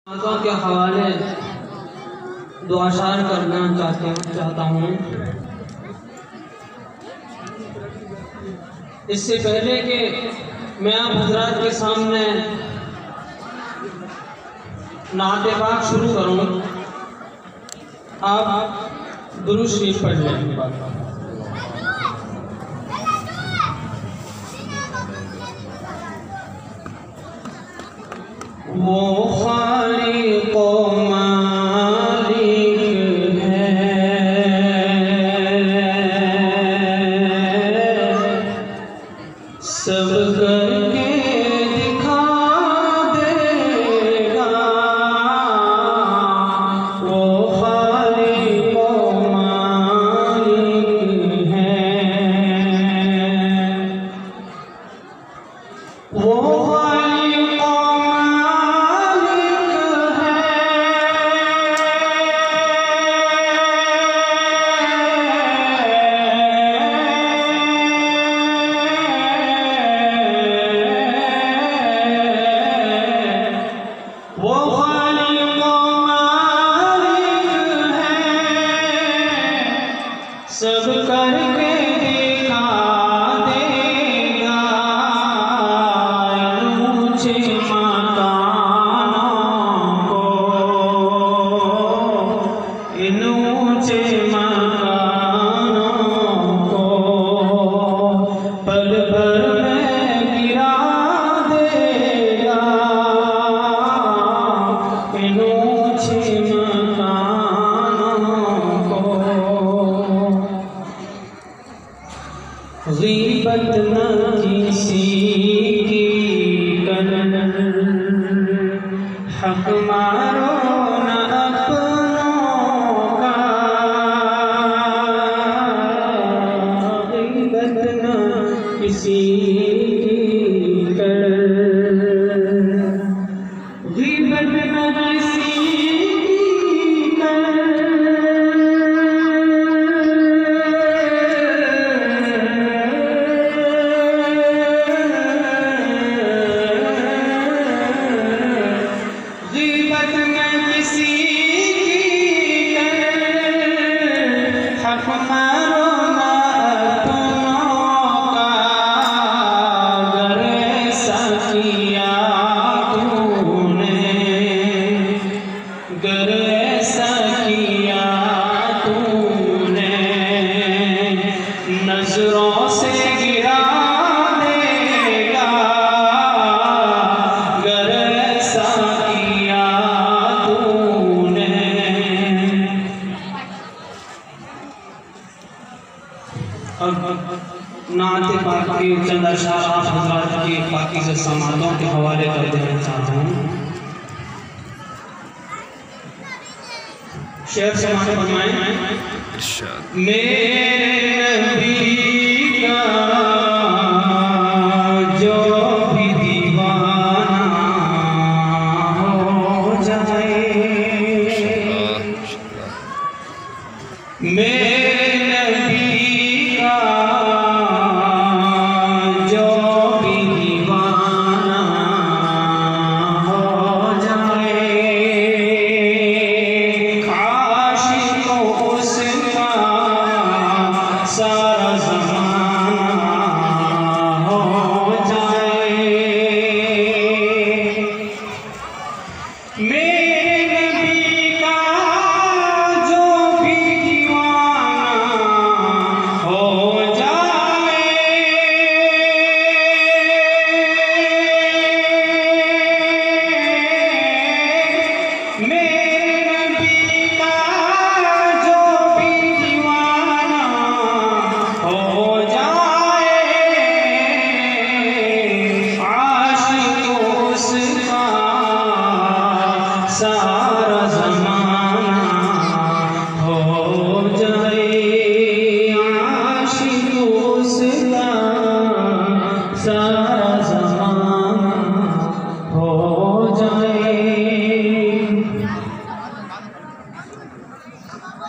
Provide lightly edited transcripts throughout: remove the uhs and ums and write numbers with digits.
के हवाले दो अशार करना चाहता हूँ। इससे पहले कि मैं आप हजरात के सामने नात पाक शुरू करूँ, आप दुरूद शरीफ पढ़ लें। वो खालिक़ मालिक है, सब करके दिखा देगा। वो खालिक़ मालिक है, वो सब करके दिखा देगा। ऊंचे मकानों को, इन ऊंचे मकानों को पल भर में गिरा देगा। इन ऊंचे ग़ीबत न किसी की कर, हक़ मारो न अपनों का। ग़ीबत न किसी की कर, ग़ीबत न किसी की कर। नजरों से गिरा देगा, गर ऐसा किया तूने। नात पाक के चंद अशआर आप हज़रात के पाकीज़ा समातों के हवाले कर देना चाहता हूँ। शेर से माने फरमाएं। मेरे नबी का जो भी दीवाना हो जाए, मेरे नबी का जो भी दीवाना हो जाए, आशिक़ उसका सारा ज़माना हो जाए। मेरे नबी का जो भी दीवाना हो जाए, मेरे नबी का जो भी दीवाना हो जाए, आशिक़ उसका सारा ज़माना हो जाए। आशिक़ उसका सारा ज़माना हो जाए।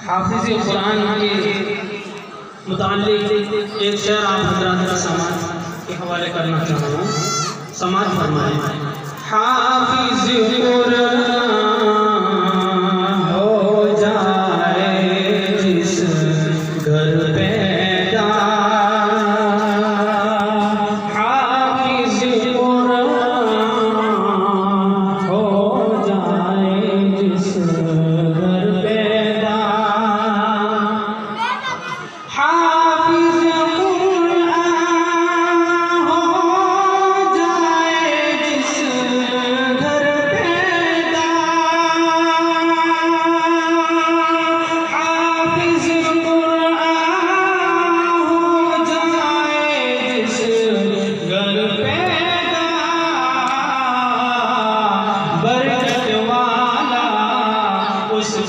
हाफ़िज़ कुरान के मुताल्लिक़ एक शेर आप हज़रात के समाज के हवाले करना चाहता हूँ। समाज फरमाएं। हाफ़िज़ कुरान